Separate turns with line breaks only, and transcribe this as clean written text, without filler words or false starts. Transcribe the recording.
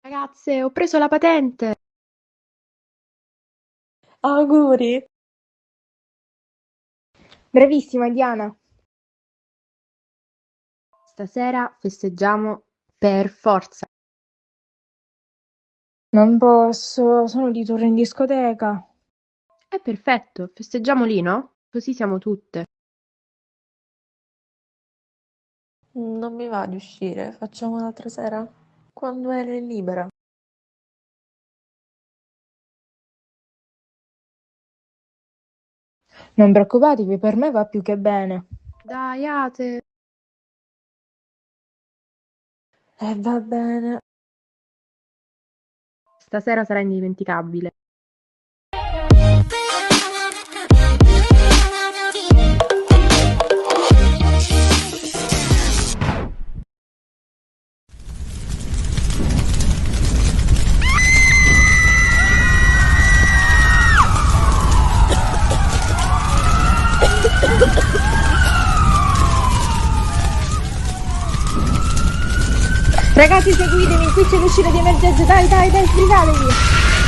Ragazze, ho preso la patente!
Auguri!
Bravissima Diana.
Stasera festeggiamo per forza.
Non posso, sono di torno in discoteca.
È perfetto, festeggiamo lì, no? Così siamo tutte.
Non mi va di uscire, facciamo un'altra sera? Quando eri libera.
Non preoccupatevi, per me va più che bene.
Dai, Ate!
Va bene.
Stasera sarà indimenticabile.
Ragazzi, seguitemi, qui c'è l'uscita di emergenza. Dai, dai, dai, sbrigatevi.